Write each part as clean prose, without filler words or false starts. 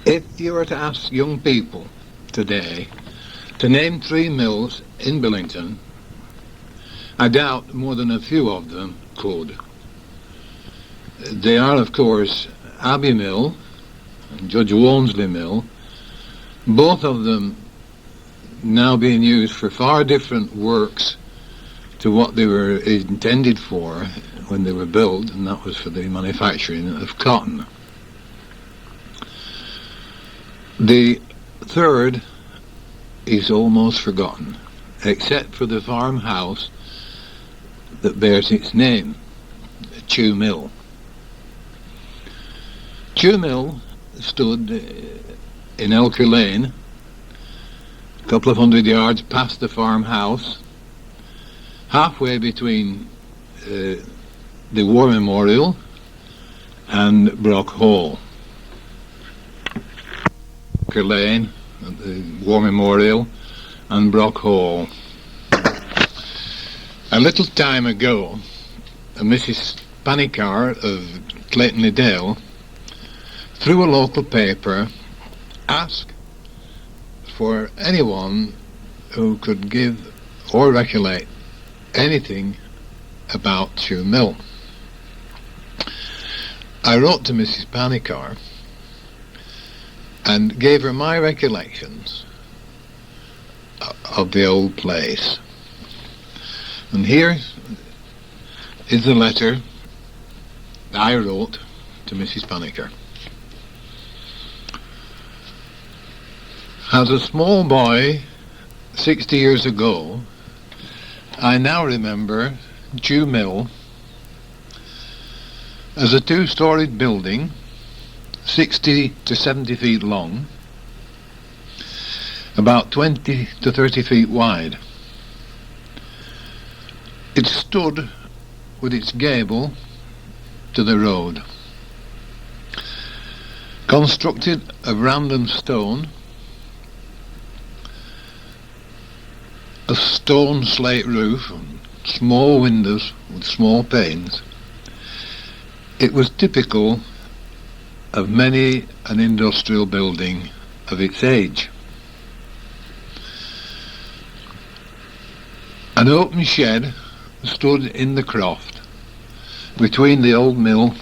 If you were to ask young people today to name 3 mills in Billington, I doubt more than a few of them could. They are, of course, Abbey Mill and Judge Walmsley Mill, both of them now being used for far different works to what they were intended for when they were built, and that was for the manufacturing of cotton. The third is almost forgotten, except for the farmhouse that bears its name, Chew Mill. Chew Mill stood in Elker Lane, a couple of 100 yards past the farmhouse, halfway between the War Memorial and Brock Hall. Elker Lane, the War Memorial, and Brock Hall. A little time ago, Mrs. Pannikar of Clayton Liddell, through a local paper, asked for anyone who could give or recollect anything about Chew Mill. I wrote to Mrs. Pannikar and gave her my recollections of the old place. And here is the letter I wrote to Mrs. Pannikar. As a small boy, 60 years ago, I now remember Chew Mill as a 2-storied building, 60 to 70 feet long, about 20 to 30 feet wide. It stood with its gable to the road, constructed of random stone, a stone slate roof, and small windows with small panes. It was typical of many an industrial building of its age. An open shed stood in the croft between the old mill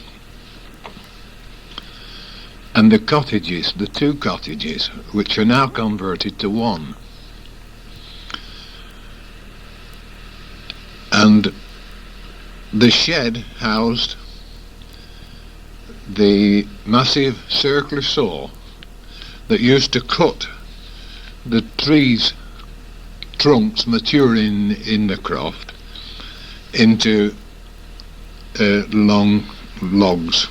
and the cottages, the 2 cottages, which are now converted to one. And the shed housed the massive circular saw that used to cut the trees' trunks maturing in the croft into long logs.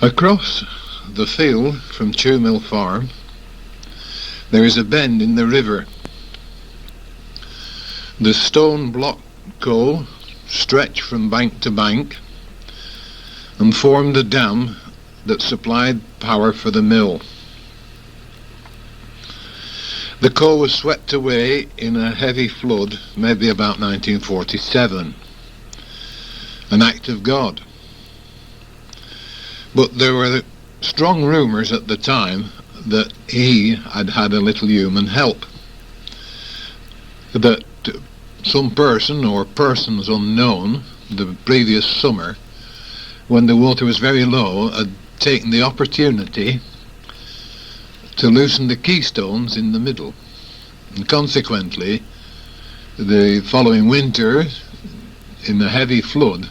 Across the field from Chew Mill Farm there is a bend in the river. The stone block coal stretched from bank to bank and formed a dam that supplied power for the mill. The coal was swept away in a heavy flood, maybe about 1947, an act of God. But there were strong rumours at the time that he had had a little human help, that some person or persons unknown the previous summer, when the water was very low, had taken the opportunity to loosen the keystones in the middle, and consequently the following winter, in the heavy flood,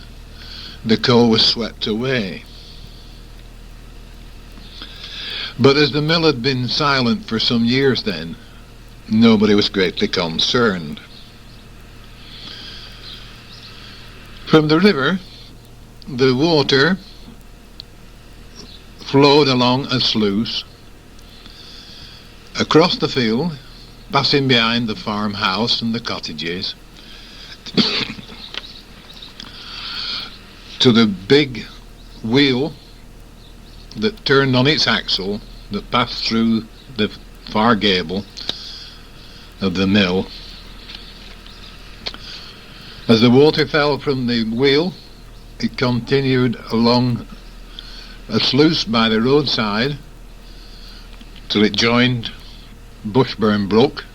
the coal was swept away. But as the mill had been silent for some years then, nobody was greatly concerned. From the river, the water flowed along a sluice across the field, passing behind the farmhouse and the cottages, to the big wheel that turned on its axle, that passed through the far gable of the mill. As the water fell from the wheel, it continued along a sluice by the roadside till it joined Bushburn Brook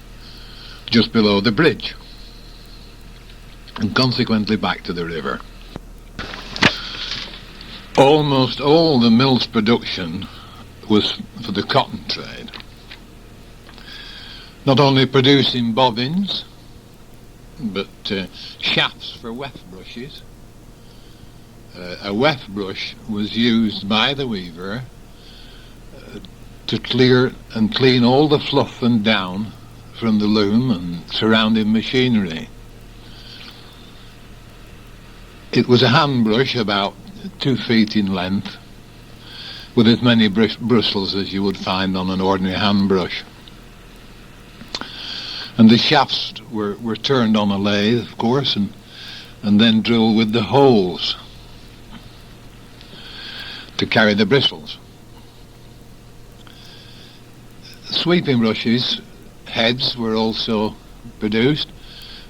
just below the bridge, and consequently back to the river. Almost all the mill's production was for the cotton trade, not only producing bobbins, but shafts for weft brushes. A weft brush was used by the weaver to clear and clean all the fluff and down from the loom and surrounding machinery. It was a hand brush about 2 feet in length, with as many bristles as you would find on an ordinary hand brush. And the shafts were turned on a lathe, of course, and then drilled with the holes to carry the bristles. Sweeping brushes, heads, were also produced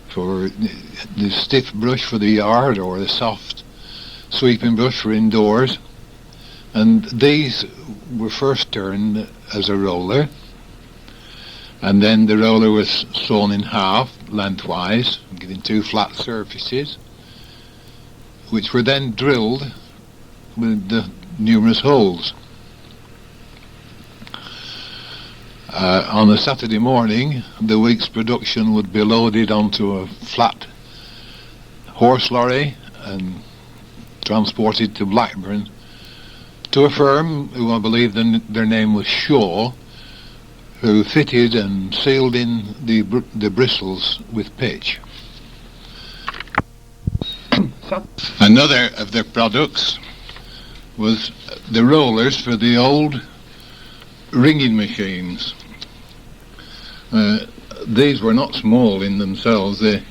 for the stiff brush for the yard or the soft sweeping brush for indoors, and these were first turned as a roller, and then the roller was sawn in half lengthwise, giving 2 flat surfaces, which were then drilled with the numerous holes. On a Saturday morning, the week's production would be loaded onto a flat horse lorry and transported to Blackburn to a firm who I believe their name was Shaw, who fitted and sealed in the bristles with pitch. Another of their products was the rollers for the old ringing machines. These were not small in themselves. The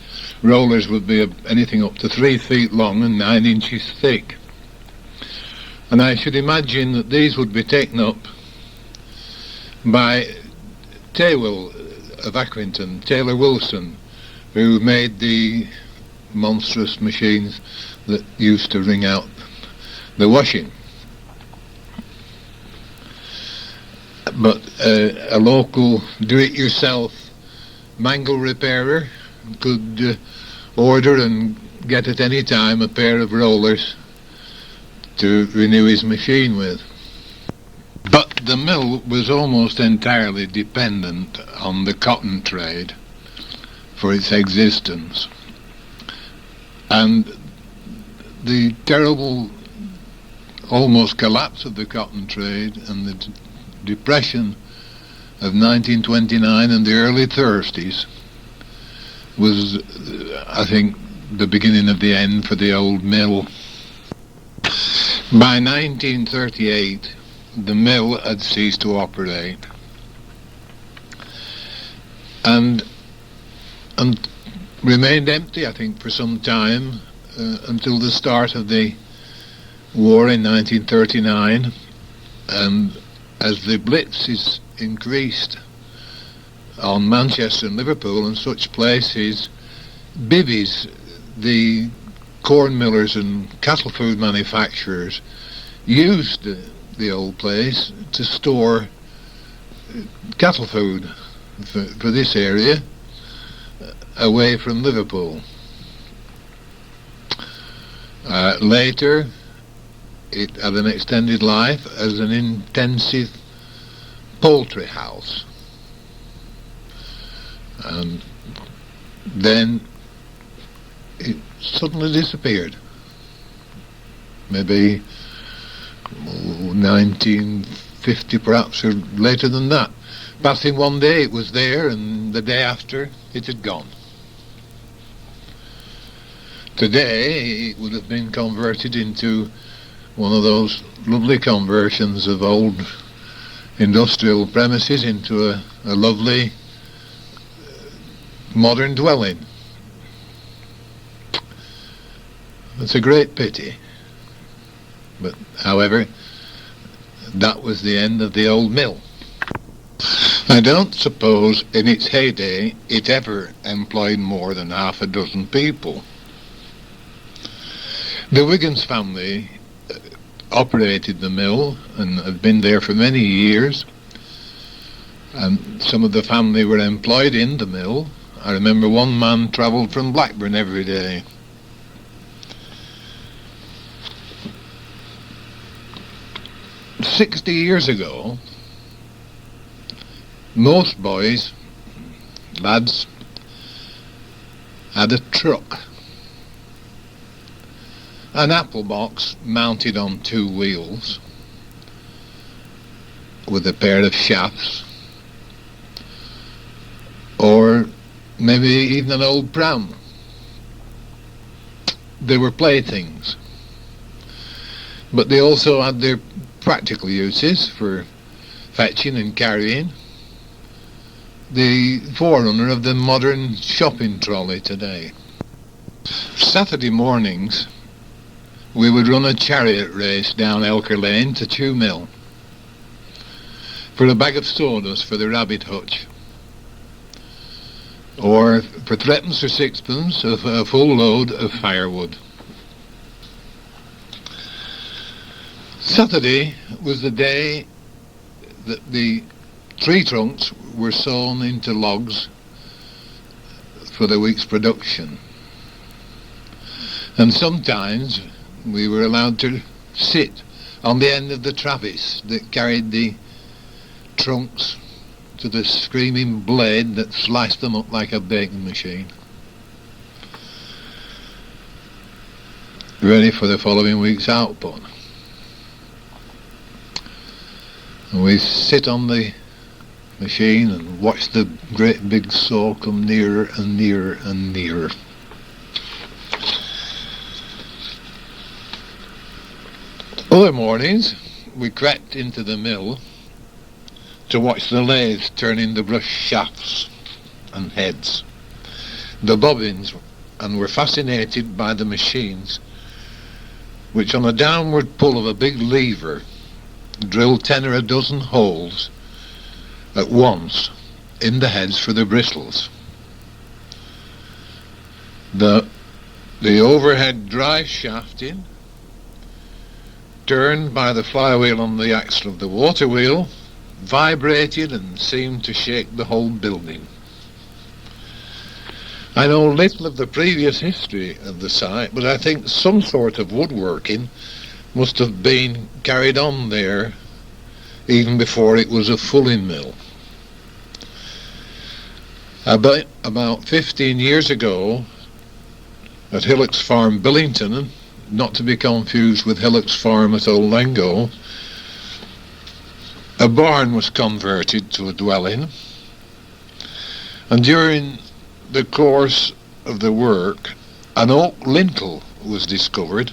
rollers would be anything up to 3 feet long and 9 inches thick. And I should imagine that these would be taken up by Taylor of Accrington, Taylor Wilson, who made the monstrous machines that used to wring out the washing. But a local do-it-yourself mangle repairer could order and get at any time a pair of rollers to renew his machine with. But the mill was almost entirely dependent on the cotton trade for its existence. And the terrible almost collapse of the cotton trade and the depression of 1929 and the early 30s was, I think, the beginning of the end for the old mill. By 1938, the mill had ceased to operate, and remained empty, I think, for some time, until the start of the war in 1939, and as the blitzes increased on Manchester and Liverpool and such places, bivvies, the corn millers and cattle food manufacturers, used the old place to store cattle food for this area away from Liverpool. Later, it had an extended life as an intensive poultry house, and then it suddenly disappeared. Maybe 1950 perhaps, or later than that. Passing one day it was there, and the day after it had gone. Today it would have been converted into one of those lovely conversions of old industrial premises into a lovely modern dwelling. It's a great pity. But, however, that was the end of the old mill. I don't suppose in its heyday it ever employed more than half a dozen people. The Wiggins family operated the mill and had been there for many years, and some of the family were employed in the mill. I remember one man travelled from Blackburn every day. "60 years ago, most boys, lads, had a truck, an apple box mounted on 2 wheels with a pair of shafts, or maybe even an old pram. They were playthings, but they also had their practical uses for fetching and carrying, the forerunner of the modern shopping trolley today. Saturday mornings we would run a chariot race down Elker Lane to Chew Mill for a bag of sawdust for the rabbit hutch, or for 3pence or 6pence of a full load of firewood. Saturday was the day that the tree trunks were sawn into logs for the week's production, and sometimes we were allowed to sit on the end of the travis that carried the trunks to the screaming blade that sliced them up like a baking machine, ready for the following week's output. And we sit on the machine and watch the great big saw come nearer and nearer and nearer. Other mornings we crept into the mill to watch the lathe turning the brush shafts and heads, the bobbins, and were fascinated by the machines which, on a downward pull of a big lever, drilled 10 or a dozen holes at once in the heads for the bristles. The overhead drive shafting, turned by the flywheel on the axle of the water wheel, vibrated and seemed to shake the whole building. I know little of the previous history of the site, but I think some sort of woodworking must have been carried on there even before it was a fulling mill. About 15 years ago, at Hillock's Farm, Billington, not to be confused with Hillock's Farm at Old Lengo, a barn was converted to a dwelling, and during the course of the work an oak lintel was discovered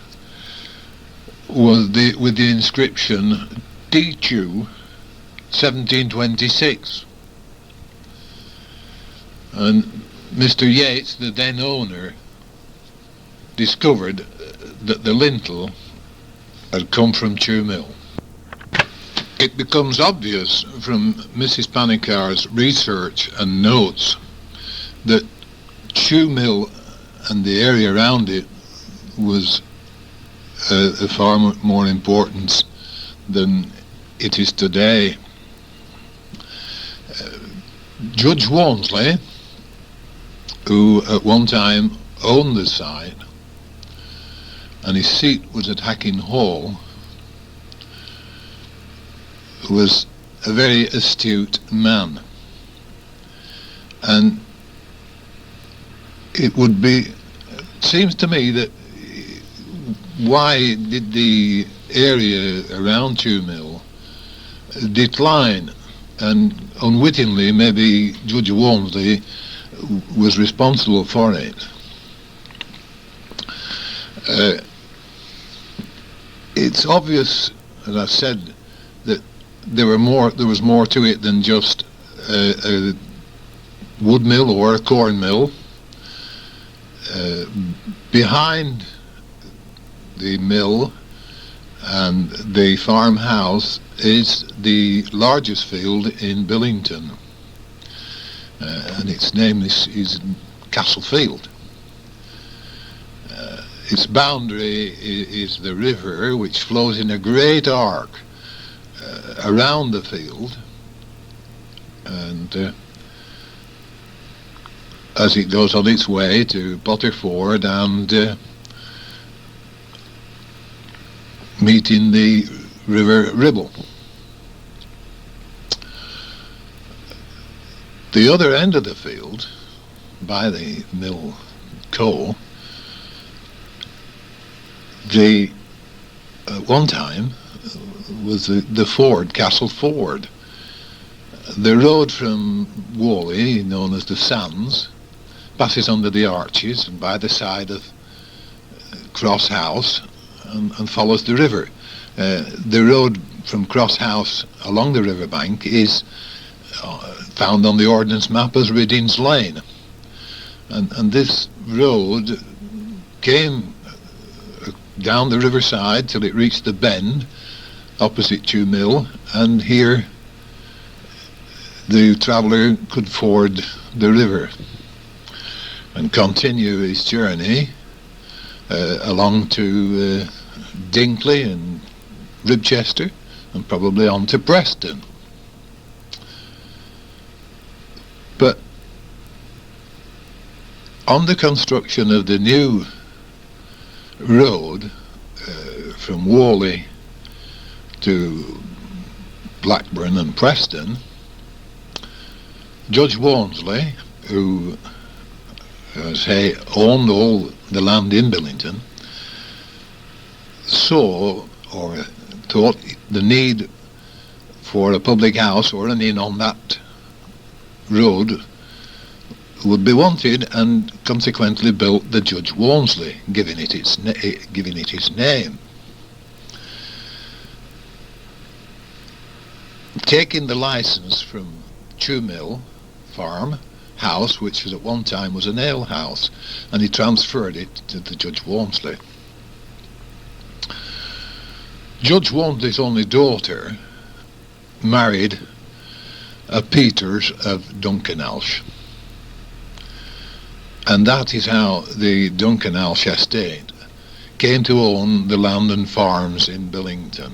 with the inscription D-Chew 1726, and Mr. Yates, the then owner, discovered that the lintel had come from Chew Mill. It becomes obvious from Mrs. Pannikar's research and notes that Chew Mill and the area around it was of far more importance than it is today. Judge Walmsley, who at one time owned the site, and his seat was at Hacking Hall, was a very astute man, and it seems to me that why did the area around Chew Mill decline, and unwittingly maybe Judge Walmsley was responsible for it. It's obvious, as I said, that there was more to it than just a wood mill or a corn mill. Behind the mill and the farmhouse is the largest field in Billington, and its name is Castle Field. its boundary is the river, which flows in a great arc around the field, and as it goes on its way to Potterford and meeting the River Ribble. The other end of the field, by the mill Co, at one time was the ford, Castle Ford. The road from Whalley, known as the Sands, passes under the arches and by the side of Cross House and follows the river. The road from Cross House along the riverbank is found on the ordnance map as Riddings Lane. And this road came down the riverside till it reached the bend opposite Chew Mill, and here the traveller could ford the river and continue his journey along to Dinkley and Ribchester and probably on to Preston. But on the construction of the new road from Whalley to Blackburn and Preston, Judge Walmsley, who owned all the land in Billington, saw or thought the need for a public house or an inn on that road would be wanted, and consequently built the Judge Walmsley, giving it its name. Taking the license from Chew Mill farm house, which at one time was an ale house, and he transferred it to the Judge Walmsley. Judge Walmsley's only daughter married a Peters of Duncanalsh, and that is how the Duncanalsh estate came to own the land and farms in Billington.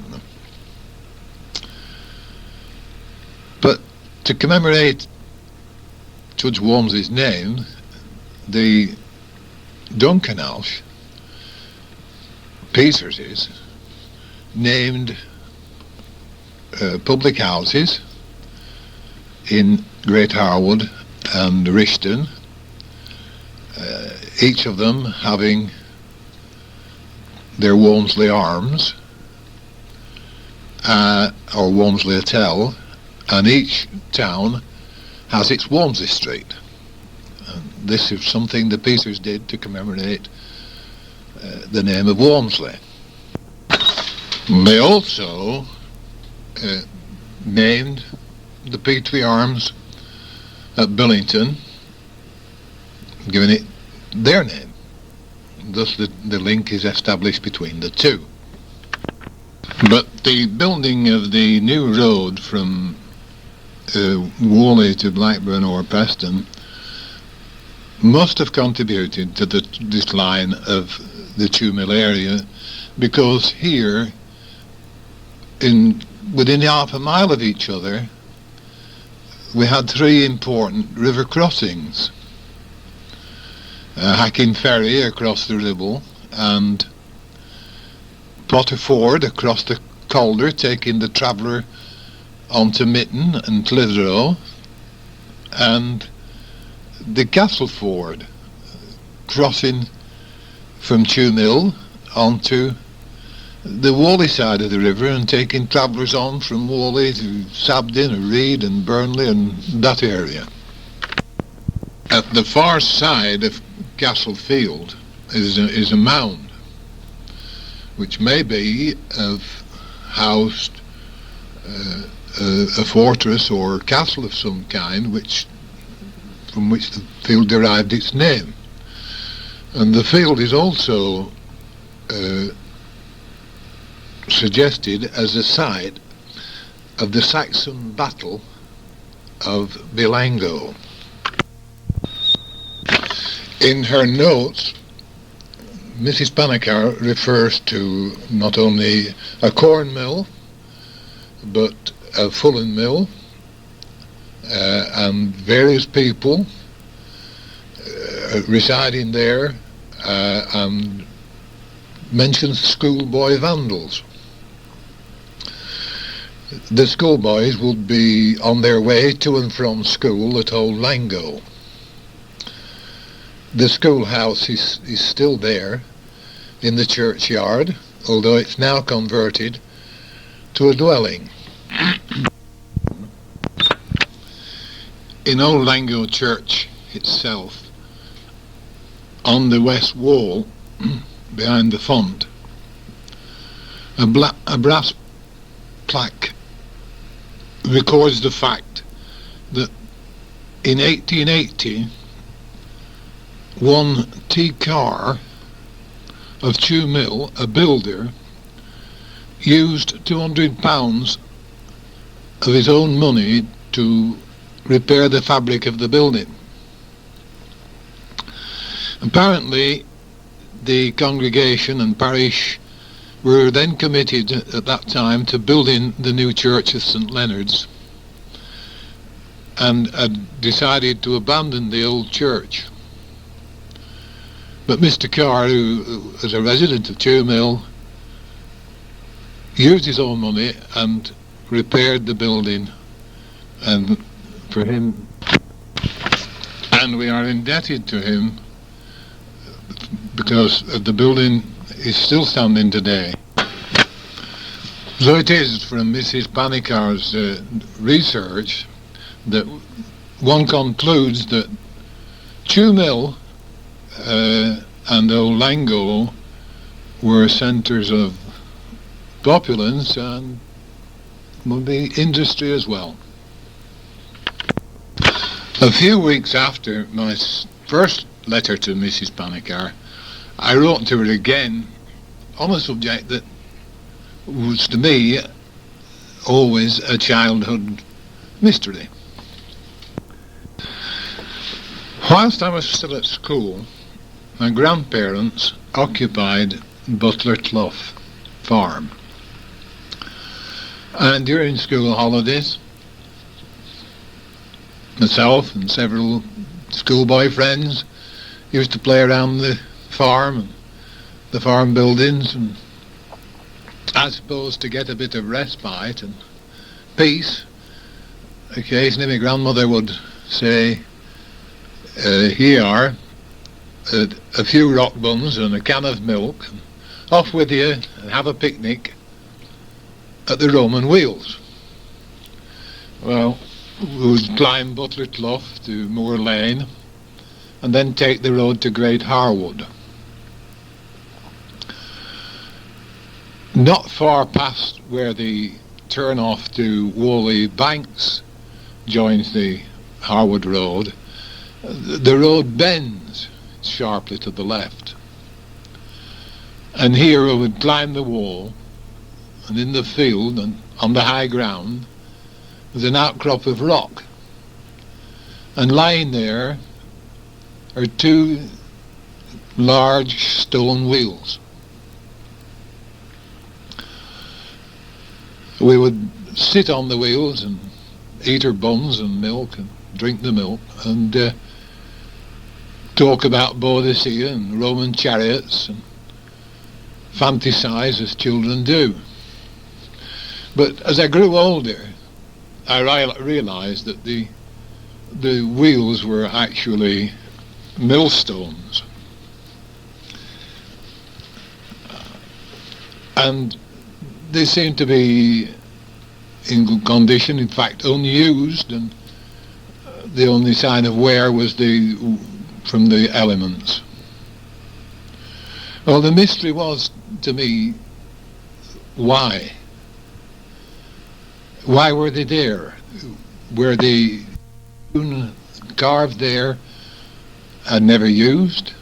But to commemorate Judge Walmsley's name, the Duncanalsh, Peters's, named public houses in Great Harwood and Rishton, each of them having their Walmsley Arms or Walmsley Hotel, and each town has its Walmsley Street. And this is something the Peters did to commemorate the name of Walmsley. They also named the Petrie Arms at Billington, giving it their name. Thus the link is established between the two. But the building of the new road from Whalley to Blackburn or Preston must have contributed to the decline of the Chew Mill area, because here, within half a mile of each other, we had three important river crossings. Hacking Ferry across the Ribble, and Potterford across the Calder, taking the traveller onto Mitten and Clitheroe, and the Castle Ford crossing from Chew Mill onto the Whalley side of the river and taking travellers on from Whalley to Sabden and Reed and Burnley and that area. At the far side of Castle Field is a mound which may be have housed a fortress or castle of some kind from which the field derived its name. And the field is also suggested as a site of the Saxon Battle of Bilango. In her notes, Mrs. Pannikar refers to not only a corn mill, but a fulling mill, and various people residing there, and mentions schoolboy vandals. The schoolboys would be on their way to and from school at Old Lango. The schoolhouse is still there in the churchyard, although it's now converted to a dwelling. In Old Lango Church itself, on the west wall, behind the font, a brass plaque records the fact that in 1880, one Jack Carr of Chew Mill, a builder, used £200 of his own money to repair the fabric of the building. Apparently, the congregation and parish were then committed at that time to building the new church of St. Leonard's, and had decided to abandon the old church. But Mr. Carr, who was a resident of Chew Mill, used his own money and repaired the building, and for him, and we are indebted to him because the building is still standing today. So it is from Mrs. Pannikar's research that one concludes that Chew Mill and Old Lango were centres of opulence and maybe industry as well. A few weeks after my first letter to Mrs. Pannikar, I wrote to her again on a subject that was to me always a childhood mystery. Whilst I was still at school, my grandparents occupied Butler Clough farm, and during school holidays, myself and several schoolboy friends used to play around the farm and the farm buildings, and I suppose to get a bit of respite and peace, occasionally my grandmother would say, here are a few rock buns and a can of milk, and off with you and have a picnic at the Roman Wheels. Well, we would climb Butler Clough to Moor Lane and then take the road to Great Harwood. Not far past where the turn off to Whalley Banks joins the Harwood Road, the road bends sharply to the left. And here we would climb the wall, and in the field and on the high ground was an outcrop of rock. And lying there are two large stone wheels. We would sit on the wheels and eat our buns and milk and drink the milk and talk about Boadicea and Roman chariots and fantasize as children do. But as I grew older, I realized that the wheels were actually millstones. And they seemed to be in good condition, in fact unused, and the only sign of wear was from the elements. Well, the mystery was, to me, why? Why were they there? Were they carved there and never used?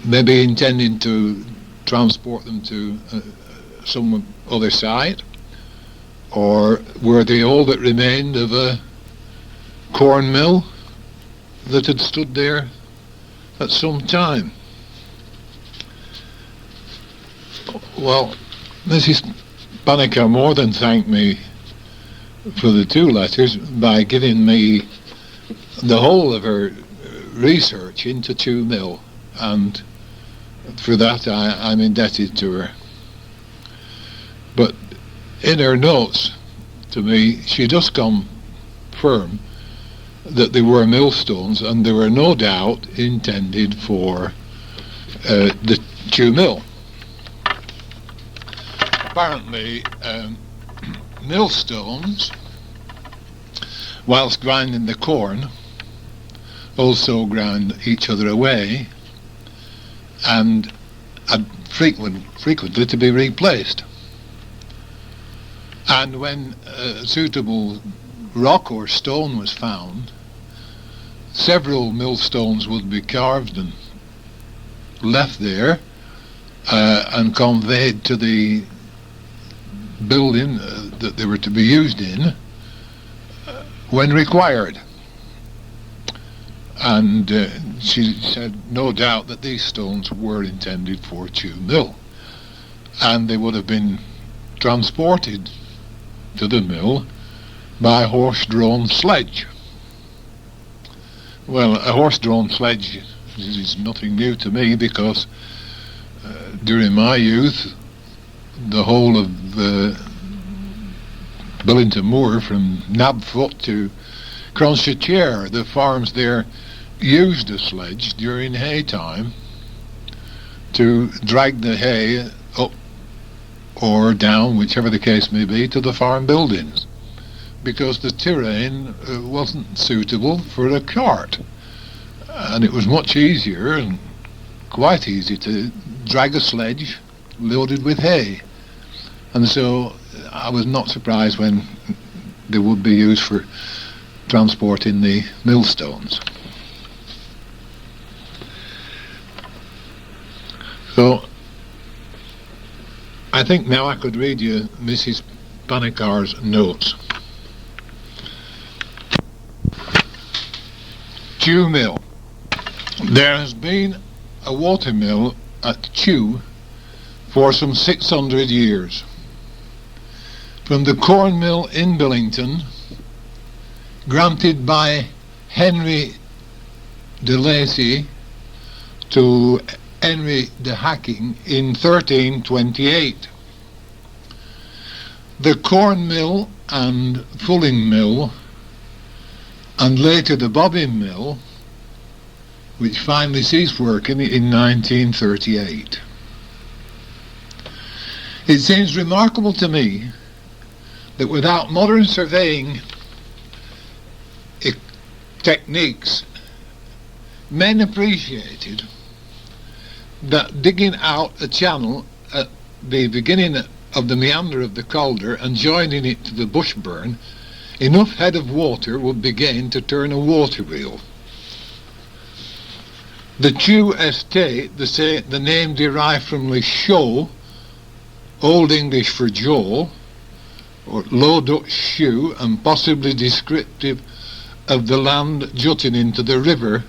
Maybe intending to transport them to some other site? Or were they all that remained of a corn mill that had stood there at some time? Well, Mrs. Pannikar more than thanked me for the 2 letters by giving me the whole of her research into Chew Mill, and for that I'm indebted to her. But in her notes to me, she does confirm that they were millstones, and they were no doubt intended for the Chew Mill. Apparently, millstones, whilst grinding the corn, also ground each other away, and had frequently to be replaced. And when a suitable rock or stone was found, several millstones would be carved and left there and conveyed to the building that they were to be used in when required. And she said no doubt that these stones were intended for Chew Mill, and they would have been transported to the mill by horse-drawn sledge. Well, a horse-drawn sledge is nothing new to me, because during my youth the whole of Billington Moor, from Nabfoot to Cronshachair, the farms there used a sledge during hay time to drag the hay up or down, whichever the case may be, to the farm buildings, because the terrain wasn't suitable for a cart, and it was much easier and quite easy to drag a sledge loaded with hay. And so I was not surprised when they would be used for transporting the millstones. So I think now I could read you Mrs. Pannikar's notes. Chew Mill. There has been a water mill at Chew for some 600 years. From the corn mill in Billington, granted by Henry de Lacy to Henry de Hacking in 1328. The corn mill and fulling mill, and later the bobbin mill, which finally ceased working in 1938. It seems remarkable to me that without modern surveying techniques, men appreciated that digging out a channel at the beginning of the meander of the Calder and joining it to the bush burn, enough head of water would be gained to turn a water wheel. The Chew estate, the name derived from Le Show, Old English for Joe, or Low Dutch shoe, and possibly descriptive of the land jutting into the river,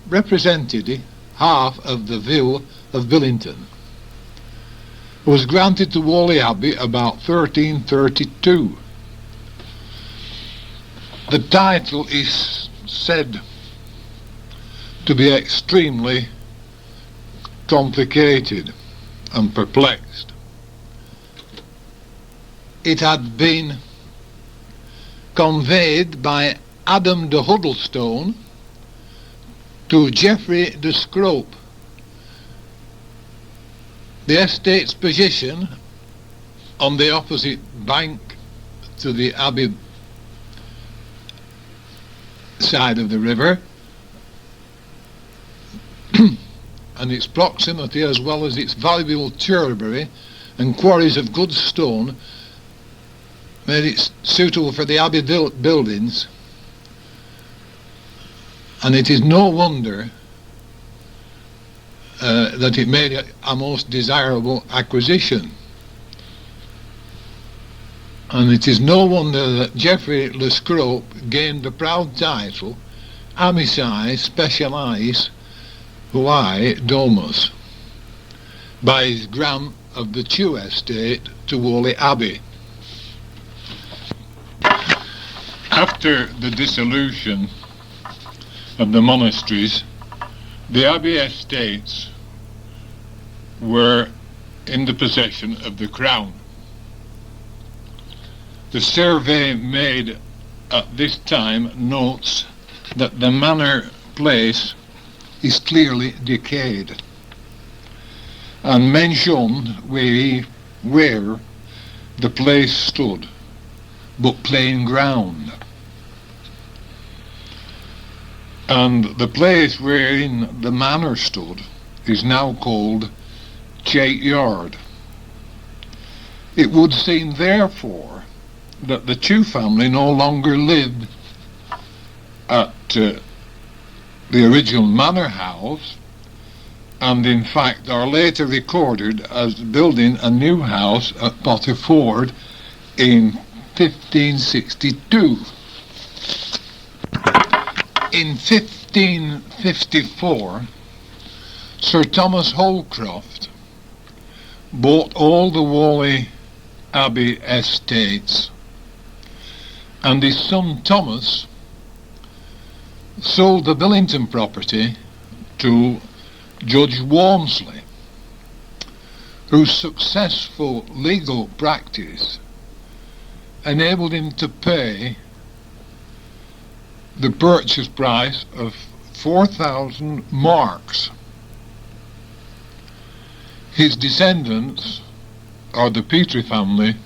represented half of the Ville of Billington. It was granted to Whalley Abbey about 1332. The title is said to be extremely complicated and perplexed. It had been conveyed by Adam de Huddlestone to Geoffrey de Scrope. The estate's position on the opposite bank to the Abbey side of the river, and its proximity, as well as its valuable turbary and quarries of good stone, made it suitable for the Abbey buildings, and it is no wonder that it made it a most desirable acquisition. And it is no wonder that Geoffrey Le Scrope gained the proud title Amici Specialis Huae Domus, by his grant of the Chew estate to Whalley Abbey. After the dissolution of the monasteries, the Abbey estates were in the possession of the Crown. The survey made at this time notes that the manor place is clearly decayed, and mentioned where the place stood, but plain ground. And the place wherein the manor stood is now called Chait Yard. It would seem, therefore, that the Chew family no longer lived at the original manor house, and in fact are later recorded as building a new house at Potterford in 1562. In 1554, Sir Thomas Holcroft bought all the Whalley Abbey estates, and his son Thomas sold the Billington property to Judge Walmsley, whose successful legal practice enabled him to pay the purchase price of 4,000 marks. His descendants are the Petrie family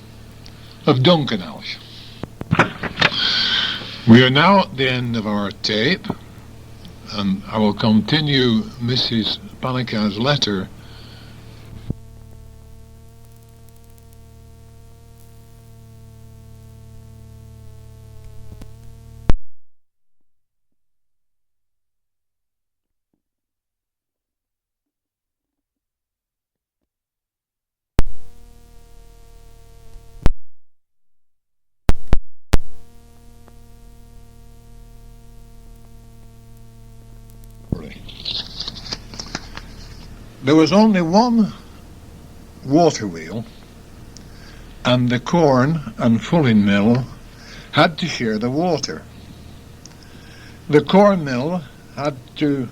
of Duncanalsh. We are now at the end of our tape, and I will continue Mrs. Pannikar's letter . There was only one water wheel, and the corn and fulling mill had to share the water. The corn mill had to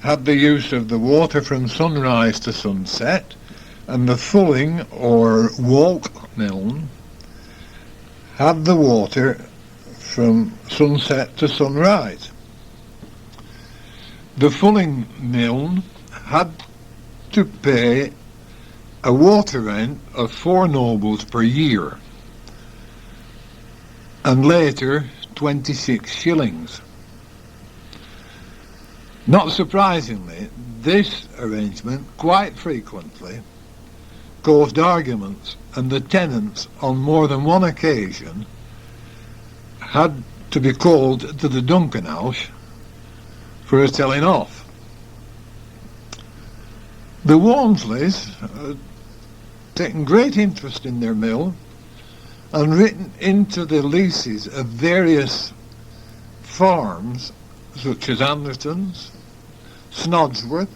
have the use of the water from sunrise to sunset, and the fulling or walk mill had the water from sunset to sunrise. The fulling mill had to pay a water rent of 4 nobles per year, and later 26 shillings. Not surprisingly, this arrangement quite frequently caused arguments, and the tenants on more than one occasion had to be called to the Duncanalsh for a telling off. The Walmsleys had taken great interest in their mill and written into the leases of various farms such as Anderton's, Snodsworth,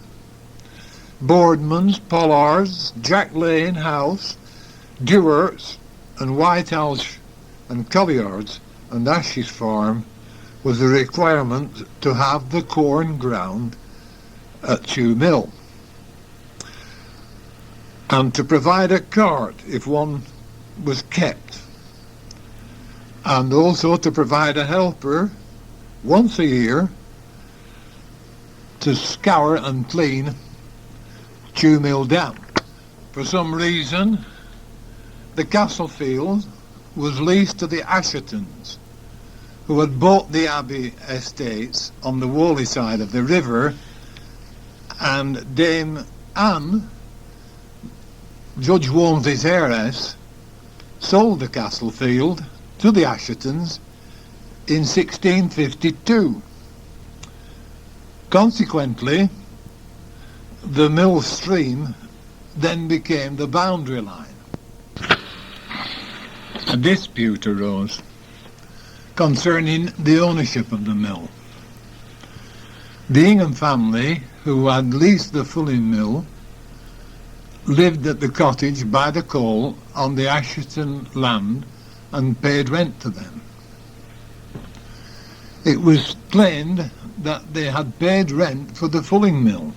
Boardman's, Pollard's, Jack Lane House, Dewart's, and Whitehalsh and Colliard's and Ash's farm was a requirement to have the corn ground at Chew Mill, and to provide a cart if one was kept, and also to provide a helper once a year to scour and clean Chew Mill Dam. For some reason, the castle field was leased to the Ashertons, who had bought the Abbey estates on the Whalley side of the river, and Dame Anne, Judge Walmsley's heiress, sold the castle field to the Ashertons in 1652. Consequently, the mill stream then became the boundary line. A dispute arose concerning the ownership of the mill. The Ingham family, who had leased the fulling mill, lived at the cottage by the coal on the Asherton land and paid rent to them. It was claimed that they had paid rent for the fulling mill.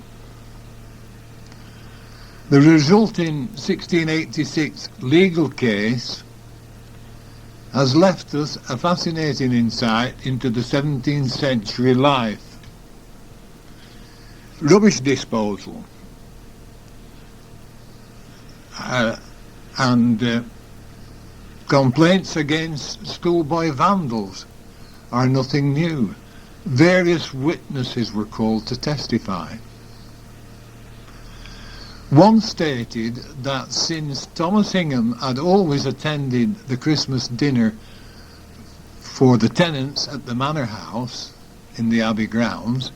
The resulting 1686 legal case has left us a fascinating insight into the 17th century life. Rubbish disposal and complaints against schoolboy vandals are nothing new. Various witnesses were called to testify. One stated that since Thomas Ingham had always attended the Christmas dinner for the tenants at the manor house in the Abbey grounds,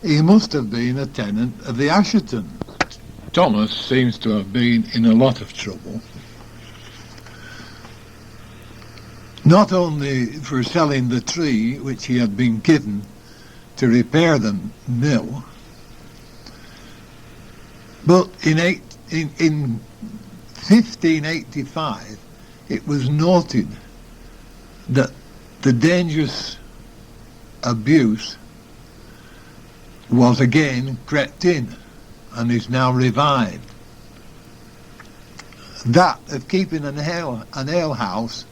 he must have been a tenant of the Asherton. Thomas seems to have been in a lot of trouble, not only for selling the tree which he had been given to repair the mill, but in 1585 it was noted that the dangerous abuse was again crept in and is now revived. That of keeping an ale house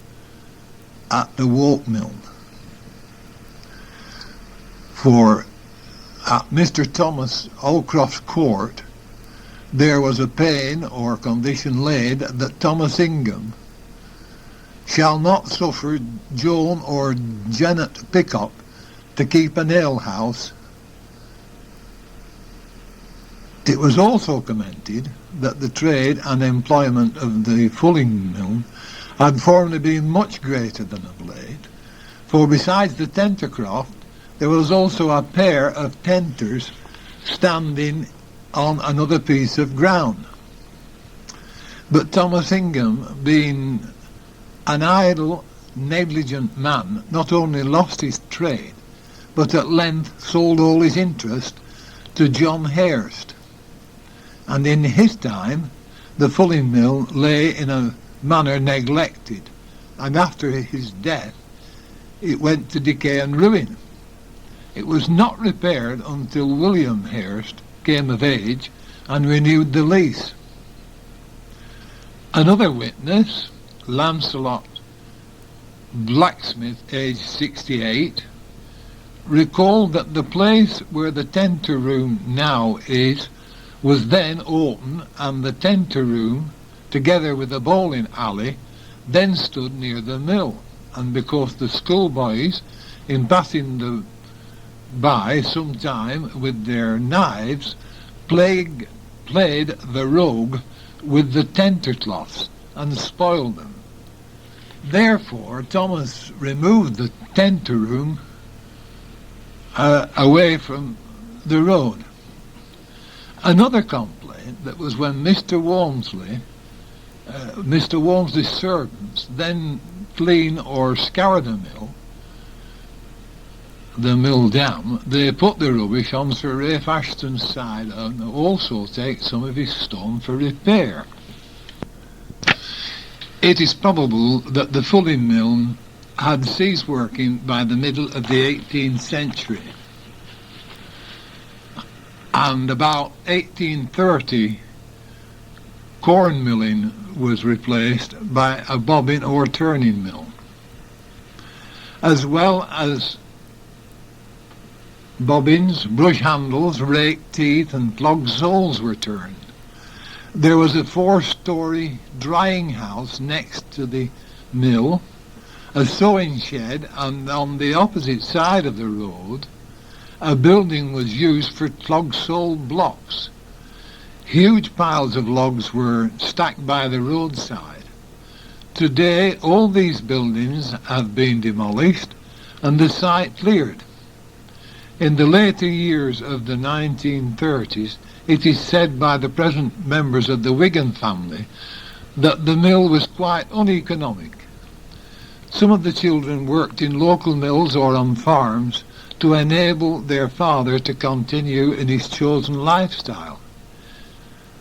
at the Woke Mill. For at Mr. Thomas Allcroft's court there was a pain or condition laid that Thomas Ingham shall not suffer Joan or Janet Pickup to keep an ale house. It was also commented that the trade and employment of the fulling mill had formerly been much greater than of late, for besides the tentercroft there was also a pair of tenters standing on another piece of ground. But Thomas Ingham, being an idle, negligent man, not only lost his trade, but at length sold all his interest to John Hurst, and in his time the fulling mill lay in a manner neglected, and after his death it went to decay and ruin. It was not repaired until William Hurst came of age and renewed the lease. Another witness, Lancelot Blacksmith, aged 68, recalled that the place where the tenter room now is was then open, and the tenter room, together with the bowling alley, then stood near the mill, and because the schoolboys, in passing by some time with their knives, played the rogue with the tenter cloths and spoiled them. Therefore Thomas removed the tenter room away from the road. Another complaint that was when Mr. Walmsley's servants then clean or scour the mill dam, they put the rubbish on Sir Ralph Ashton's side and also take some of his stone for repair. It is probable that the fulling mill had ceased working by the middle of the 18th century, and about 1830 corn milling was replaced by a bobbin or turning mill, as well as bobbins, brush handles, rake teeth and plug soles were turned. There was a 4-story drying house next to the mill, a sewing shed, and on the opposite side of the road a building was used for plug sole blocks. Huge piles of logs were stacked by the roadside. Today all these buildings have been demolished and the site cleared. In the later years of the 1930s, it is said by the present members of the Wigan family that the mill was quite uneconomic. Some of the children worked in local mills or on farms to enable their father to continue in his chosen lifestyle.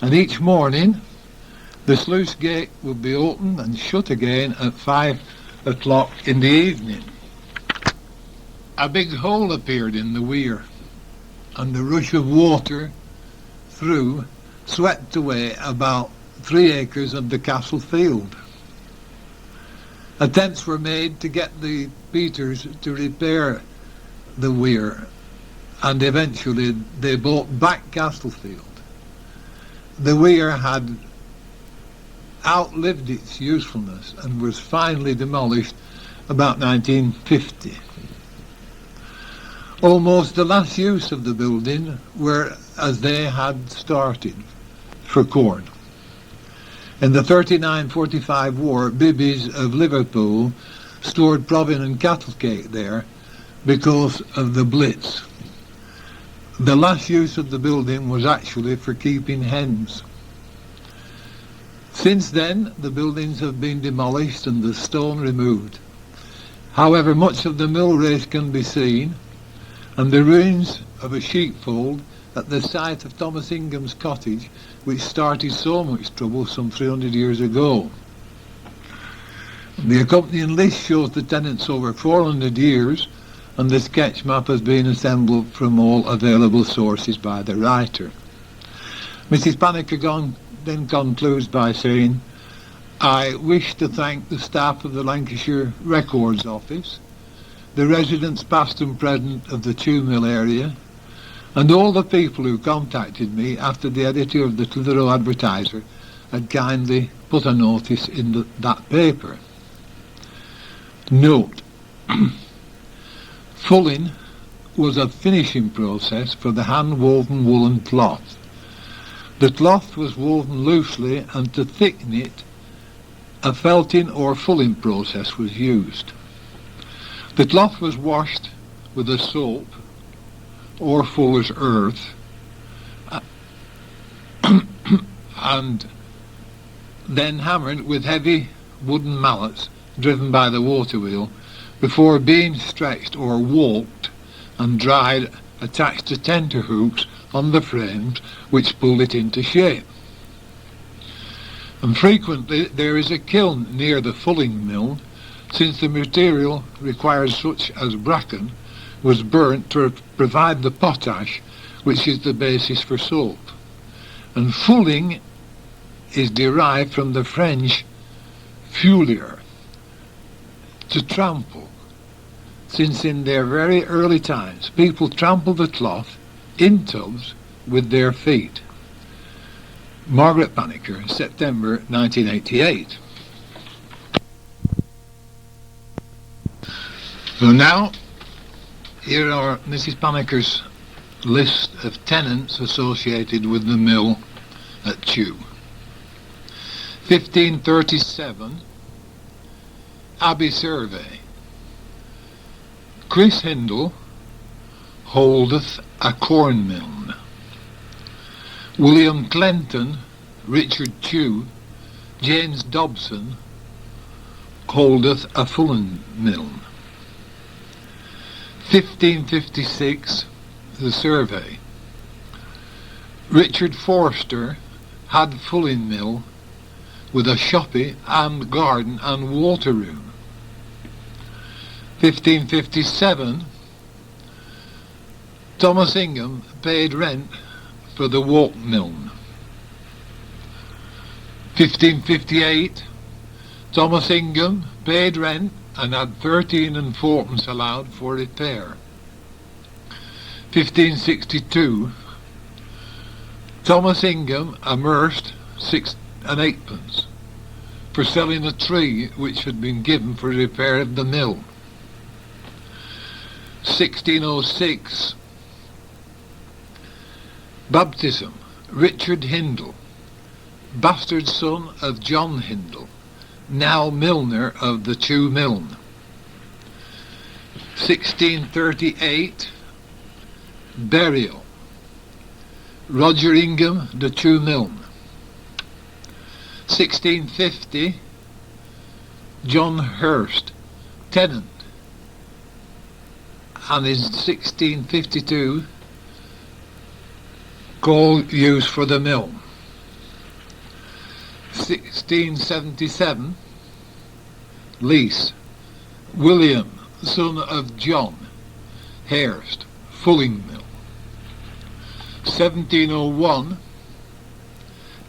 and each morning the sluice gate would be opened and shut again at 5 o'clock in the evening. A big hole appeared in the weir, and the rush of water through swept away about 3 acres of the castle field. Attempts were made to get the beaters to repair the weir, and eventually they bought back Castlefield. The weir had outlived its usefulness and was finally demolished about 1950. Almost the last use of the building were as they had started, for corn. In the 39-45 war, Bibbies of Liverpool stored provender and cattle cake there because of the Blitz. The last use of the building was actually for keeping hens. Since then, the buildings have been demolished and the stone removed. However, much of the mill race can be seen, and the ruins of a sheepfold at the site of Thomas Ingham's cottage, which started so much trouble some 300 years ago. The accompanying list shows the tenants over 400 years, and the sketch map has been assembled from all available sources by the writer. Mrs. Pannikar then concludes by saying, "I wish to thank the staff of the Lancashire Records Office, the residents past and present of the Chew Mill area, and all the people who contacted me after the editor of the Clitheroe Advertiser had kindly put a notice in that paper." Note: fulling was a finishing process for the hand-woven woolen cloth. The cloth was woven loosely, and to thicken it, a felting or fulling process was used. The cloth was washed with a soap or fuller's earth and then hammered with heavy wooden mallets driven by the water wheel before being stretched or walked and dried, attached to tenter hooks on the frames which pulled it into shape. And frequently there is a kiln near the fulling mill, since the material required, such as bracken, was burnt to provide the potash which is the basis for soap. And fulling is derived from the French fouler, to trample, since in their very early times people trampled the cloth in tubs with their feet. Margaret Pannikar, September 1988. So now, here are Mrs. Pannikar's list of tenants associated with the mill at Chew. 1537, Abbey Survey. Chris Hindle holdeth a corn mill. William Clenton, Richard Chew, James Dobson holdeth a fulling mill. 1556, the survey. Richard Forster had fulling mill with a shoppy and garden and water room. 1557, Thomas Ingham paid rent for the walk mill. 1558, Thomas Ingham paid rent and had 13 and fourpence allowed for repair. 1562, Thomas Ingham immersed 6 and 8pence for selling a tree which had been given for repair of the mill. 1606, baptism, Richard Hindle, bastard son of John Hindle, now milliner of the Chew Mill. 1638, burial, Roger Ingham, the Chew Mill. 1650, John Hurst, tenant, and in 1652, coal used for the mill. 1677, lease, William, son of John, Hurst, fulling mill. 1701,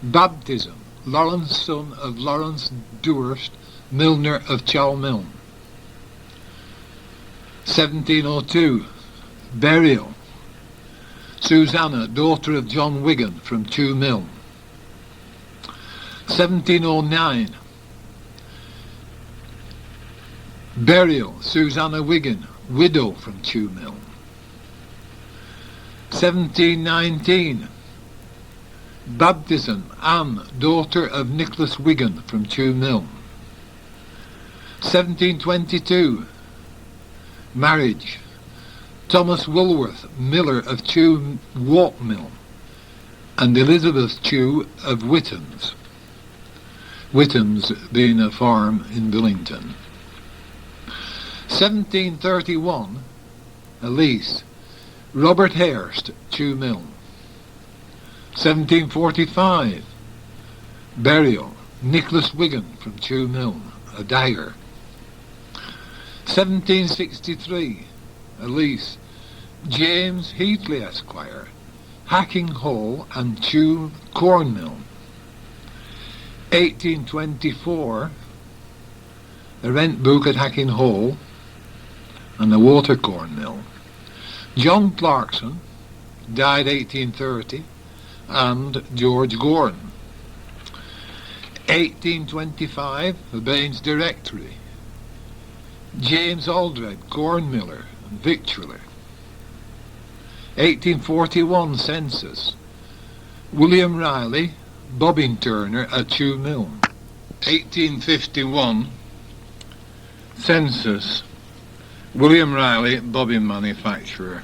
baptism, Lawrence, son of Lawrence Durst, milliner of Chalmiln. 1702, burial, Susanna, daughter of John Wigan, from Chew Mill. 1709, burial, Susanna Wigan, widow, from Chew Mill. 1719, baptism, Anne, daughter of Nicholas Wigan, from Chew Mill. 1722, marriage, Thomas Woolworth, miller of Chew Walk Mill, and Elizabeth Chew of Whittams. Whittams being a farm in Billington. 1731, a lease, Robert Hurst, Chew Mill. 1745, burial, Nicholas Wigan, from Chew Mill, a dagger. 1763, a lease, James Heatley, Esquire, Hacking Hall and Chew Corn Mill. 1824, a rent book at Hacking Hall and the water corn mill. John Clarkson, died 1830, and George Gorham. 1825, the Baines Directory, James Aldred, corn miller and victualler. 1841, census, William Riley, bobbin turner at Chew Mill. 1851, census, William Riley, bobbin manufacturer.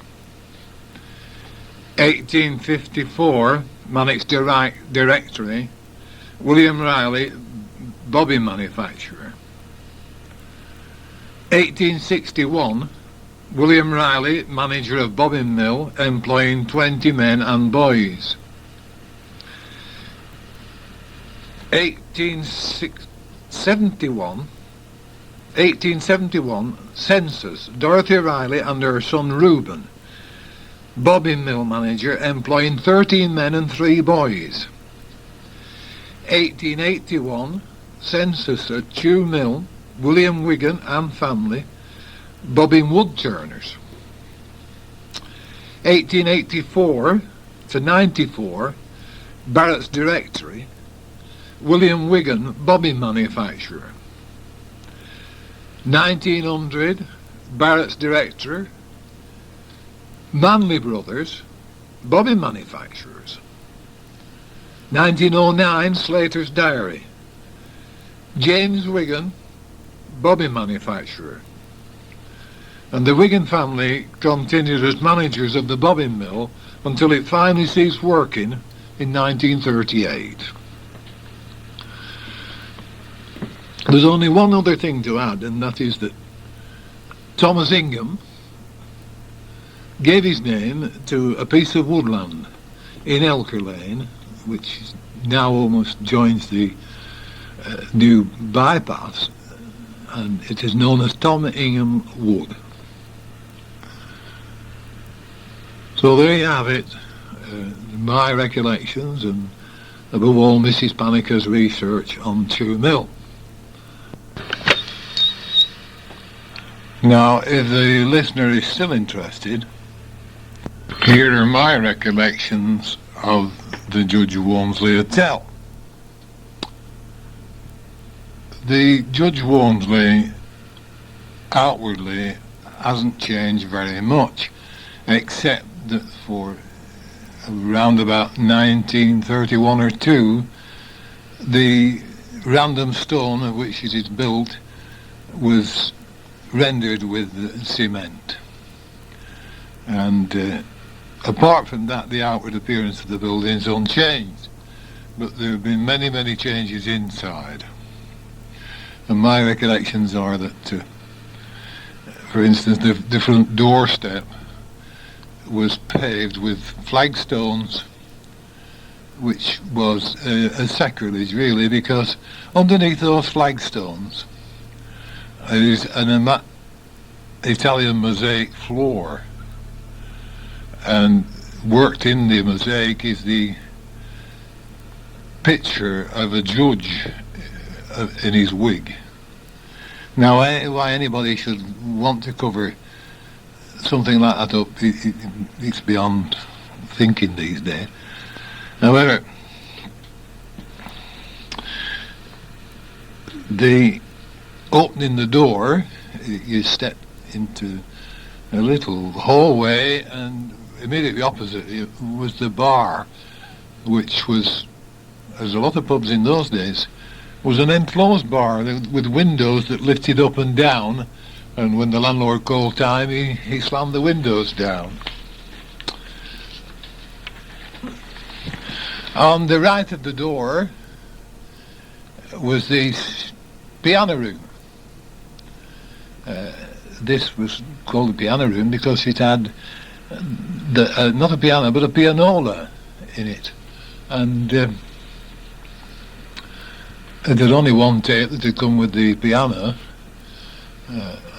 1854, Mannix Directory, William Riley, bobbin manufacturer. 1861, William Riley, manager of bobbin mill, employing 20 men and boys. 1871, census, Dorothy Riley and her son Reuben, bobbin mill manager, employing 13 men and 3 boys. 1881, census at Chew Mill, William Wigan and family, bobbin wood turners. 1884 to 94, Barrett's Directory, William Wigan, bobbin manufacturer. 1900, Barrett's Director, Manley Brothers, bobbin manufacturers. 1909, Slater's Diary, James Wigan, bobbin manufacturer. And the Wigan family continued as managers of the bobbin mill until it finally ceased working in 1938. There's only one other thing to add, and that is that Thomas Ingham gave his name to a piece of woodland in Elker Lane, which now almost joins the new bypass, and it is known as Tom Ingham Wood. So there you have it, my recollections and above all Mrs. Pannikar's research on Chew Mill. Now, if the listener is still interested, here are my recollections of the Judge Walmsley Hotel. The Judge Walmsley outwardly hasn't changed very much, except that for around about 1931 or 2, the random stone of which it is built was rendered with cement. And apart from that, the outward appearance of the building is unchanged. But there have been many, many changes inside. And my recollections are that, for instance, the front doorstep was paved with flagstones which was a sacrilege really, because underneath those flagstones is an Italian mosaic floor, and worked in the mosaic is the picture of a judge in his wig. Now, why anybody should want to cover something like that up, it's beyond thinking these days. However, opening the door, you step into a little hallway, and immediately opposite it was the bar, which was, as a lot of pubs in those days, was an enclosed bar with windows that lifted up and down, and when the landlord called time, he slammed the windows down. On the right of the door was the piano room. This was called the piano room because it had not a piano but a pianola in it, and it had only one tape that had come with the piano,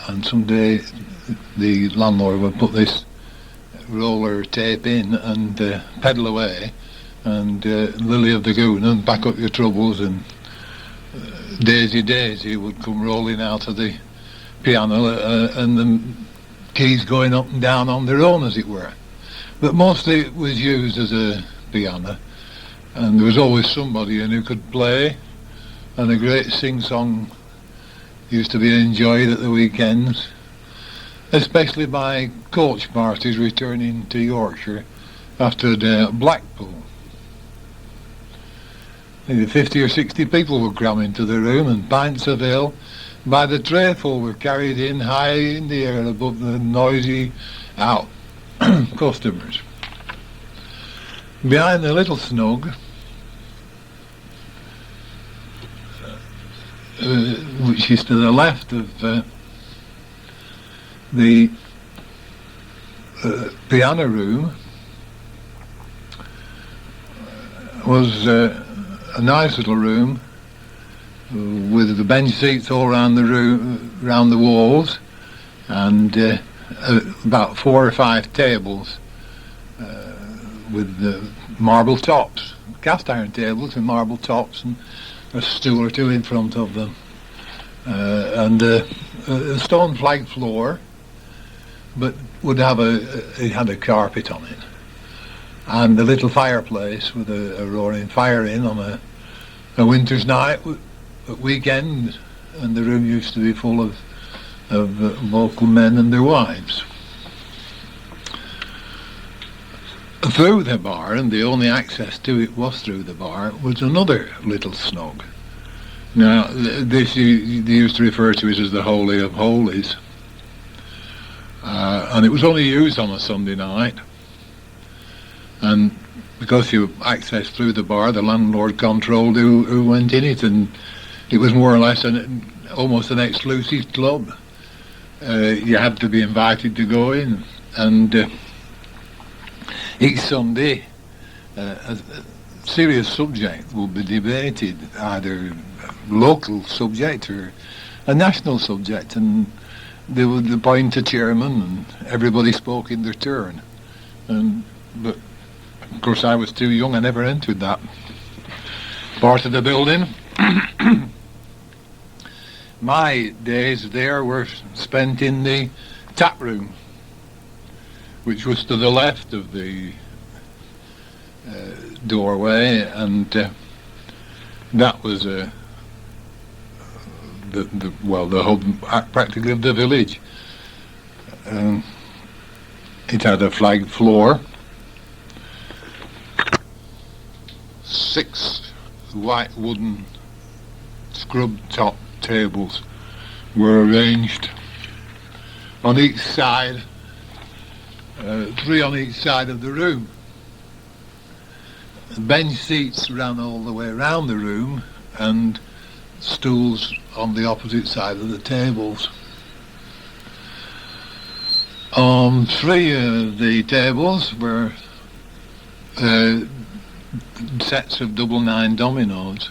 and someday the landlord would put this roller tape in and pedal away, and Lily of the Goon and Back Up Your Troubles and Daisy Daisy would come rolling out of the piano, and the keys going up and down on their own, as it were. But mostly it was used as a piano, and there was always somebody in who could play, and a great sing-song used to be enjoyed at the weekends, especially by coach parties returning to Yorkshire after a day at Blackpool. Maybe 50 or 60 people would cram into the room, and pints of ale by the trayful were carried in high in the air above the noisy out customers. Behind the little snug, which is to the left of the piano room, was a nice little room with the bench seats all around the room, round the walls, and about 4 or 5 tables with marble tops, cast iron tables with marble tops, and a stool or two in front of them, and a stone flagged floor, but would have it had a carpet on it, and a little fireplace with a roaring fire in on a winter's night at weekend, and the room used to be full of local men and their wives. Through the bar, and the only access to it was through the bar, was another little snug. Now, this they used to refer to it as the Holy of Holies, and it was only used on a Sunday night, and because you accessed through the bar, the landlord controlled who went in it, and it was more or less almost an exclusive club. You had to be invited to go in, and each Sunday a serious subject will be debated, either local subject or a national subject, and they would appoint a chairman, and everybody spoke in their turn. But of course I was too young, I never entered that part of the building. My days there were spent in the tap room, which was to the left of the doorway, and that was the hub practically of the village. It had a flagged floor, 6 white wooden scrub top tables were arranged on each side, 3 on each side of the room. Bench seats ran all the way around the room, and stools on the opposite side of the tables. On 3 of the tables were sets of double 9 dominoes.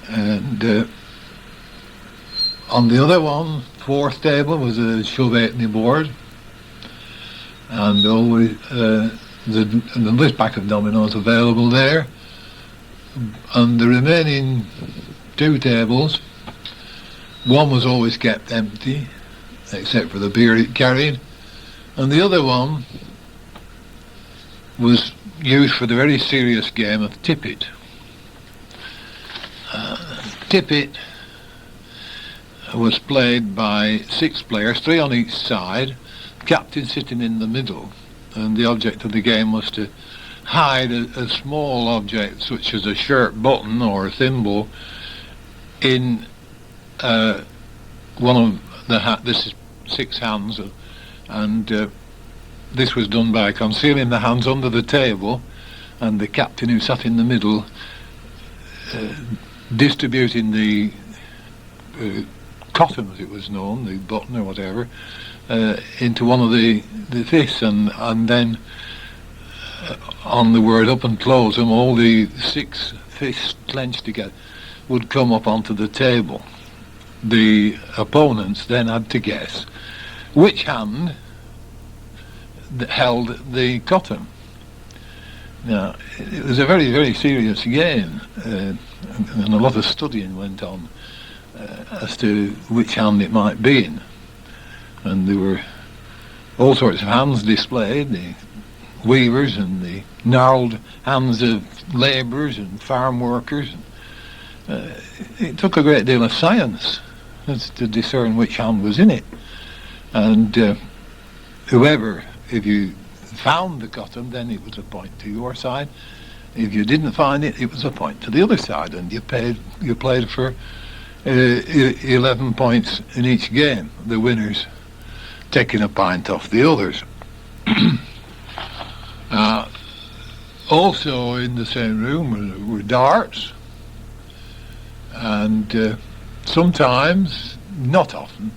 And on the other one, fourth table, was a shove 8 board, and always the list pack of dominoes available there. And the remaining 2 tables, one was always kept empty, except for the beer it carried, and the other one was used for the very serious game of tippet. Tippet was played by 6 players, 3 on each side, captain sitting in the middle, and the object of the game was to hide a small object such as a shirt button or a thimble in one of the this is 6 hands, and this was done by concealing the hands under the table, and the captain, who sat in the middle, distributing the cotton, as it was known, the button or whatever, into one of the fists, and then on the word up and close them, all the 6 fists clenched together would come up onto the table. The opponents then had to guess which hand held the cotton. Now, it was a very, very serious game, and a lot of studying went on as to which hand it might be in. And there were all sorts of hands displayed, the weavers and the gnarled hands of labourers and farm workers. It took a great deal of science as to discern which hand was in it. And whoever, if you found the cotton, then it was a point to your side. If you didn't find it, it was a point to the other side, and you played for 11 points in each game, the winners taking a pint off the others. Also in the same room were darts, and sometimes, not often,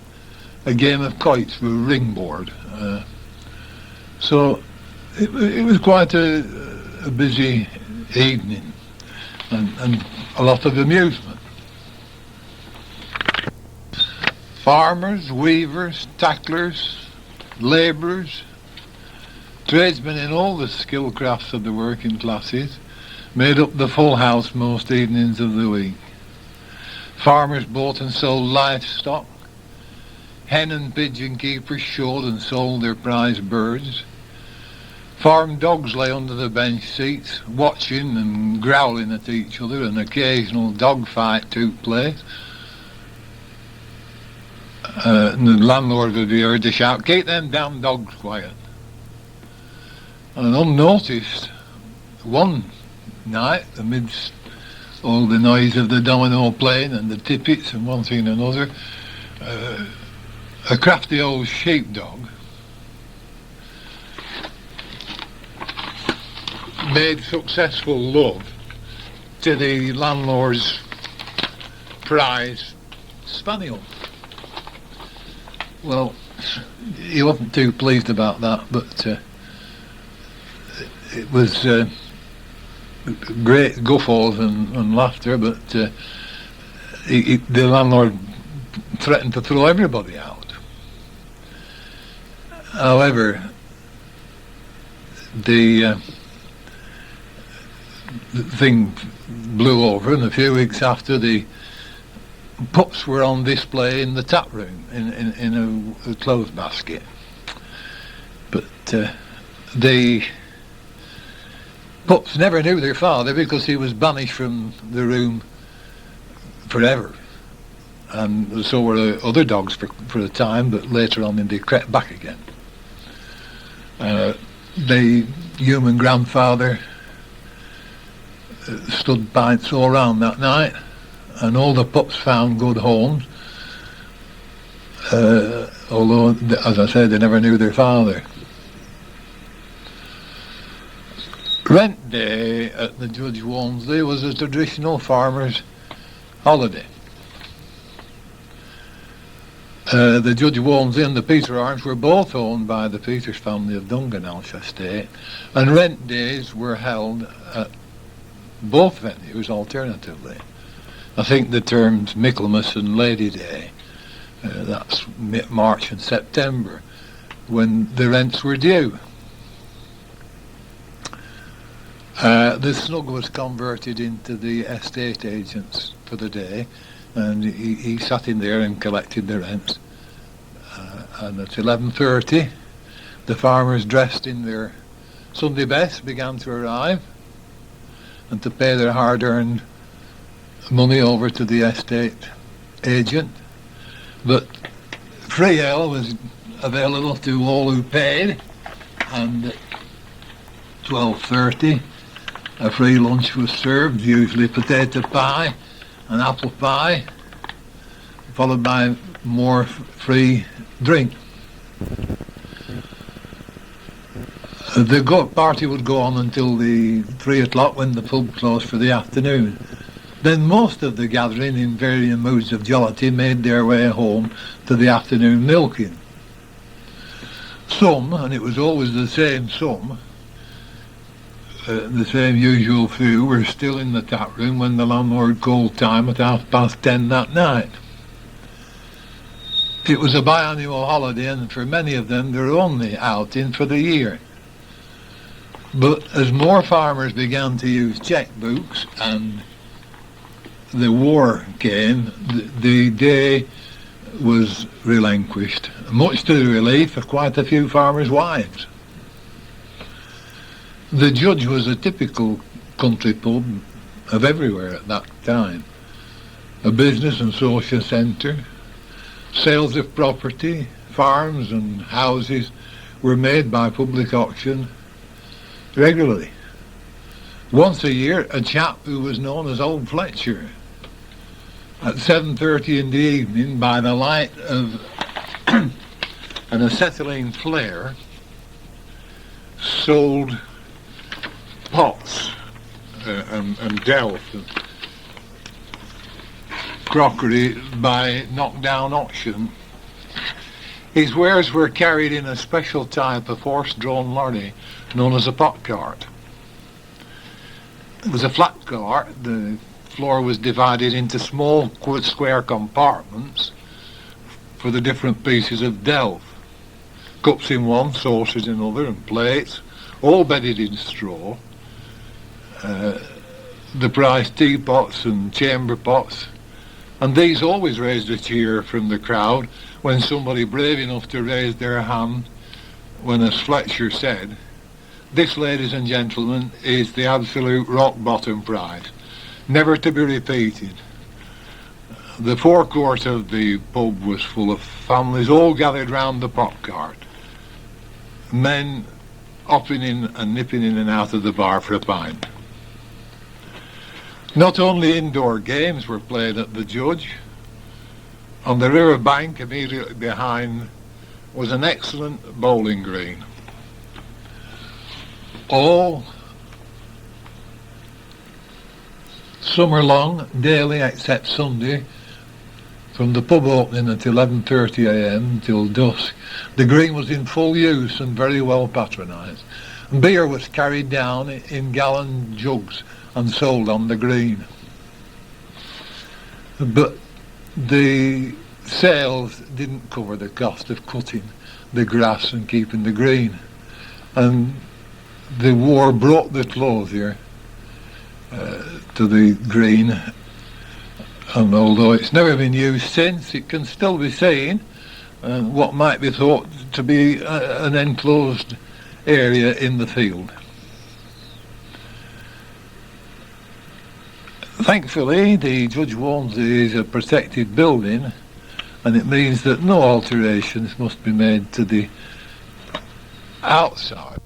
a game of kites with a ring board. So it was quite a busy evening, and a lot of amusement. Farmers, weavers, tacklers, labourers, tradesmen in all the skill crafts of the working classes made up the full house most evenings of the week. Farmers bought and sold livestock. Hen and pigeon keepers showed and sold their prize birds. Farm dogs lay under the bench seats, watching and growling at each other. An occasional dog fight took place. And the landlord would be heard to shout, "Keep them damn dogs quiet." And unnoticed, one night, amidst all the noise of the domino playing and the tippets and one thing and another, a crafty old sheepdog made successful love to the landlord's prize spaniel. Well, he wasn't too pleased about that, but it was great guffaws and laughter, but the landlord threatened to throw everybody out. However, the thing blew over, and a few weeks after, the pups were on display in the tap room in a clothes basket. But the pups never knew their father, because he was banished from the room forever. And so were other dogs for a time, but later on they crept back again. The human grandfather stood pints all round that night, and all the pups found good homes, although, as I said, they never knew their father. Rent day at the Judge Walmsley was a traditional farmer's holiday. The Judge Walmsley and the Peter Arms were both owned by the Peters family of Dunganelsh Estate, and rent days were held at both venues alternatively. I think the terms Michaelmas and Lady Day, that's March and September, when the rents were due. The snug was converted into the estate agents for the day, and he sat in there and collected the rents. And at 11:30, the farmers dressed in their Sunday best began to arrive and to pay their hard-earned money over to the estate agent. But free ale was available to all who paid, and at 12:30 a free lunch was served, usually potato pie and apple pie, followed by more free drink. The party would go on until the 3 o'clock when the pub closed for the afternoon. Then most of the gathering, in varying moods of jollity, made their way home to the afternoon milking. Some, and it was always the same some, the same usual few, were still in the tap room when the landlord called time at 10:30 that night. It was a biannual holiday, and for many of them their only outing for the year. But as more farmers began to use checkbooks and the war came, the day was relinquished, much to the relief of quite a few farmers' wives. The Judge was a typical country pub of everywhere at that time. A business and social centre, sales of property, farms and houses were made by public auction regularly. Once a year, a chap who was known as Old Fletcher, at 7:30 in the evening, by the light of an acetylene flare, sold pots and delf and crockery by knockdown auction. His wares were carried in a special type of horse-drawn lorry known as a pot cart. It was a flat cart. The floor was divided into small square compartments for the different pieces of delf. Cups in one, saucers in another, and plates, all bedded in straw. The prize teapots and chamber pots, and these always raised a cheer from the crowd when somebody brave enough to raise their hand when, as Fletcher said, "This, ladies and gentlemen, is the absolute rock-bottom prize, never to be repeated." The forecourt of the pub was full of families all gathered round the pot cart, men hopping in and nipping in and out of the bar for a pint. Not only indoor games were played at the Judge. On the river bank immediately behind was an excellent bowling green. All summer long, daily except Sunday, from the pub opening at 11:30 a.m. till dusk, the green was in full use and very well patronised. Beer was carried down in gallon jugs and sold on the green. But the sales didn't cover the cost of cutting the grass and keeping the green. And the war brought the closure to the green. And although it's never been used since, it can still be seen what might be thought to be an enclosed area in the field. Thankfully, the Judge Walmsley is a protected building, and it means that no alterations must be made to the outside.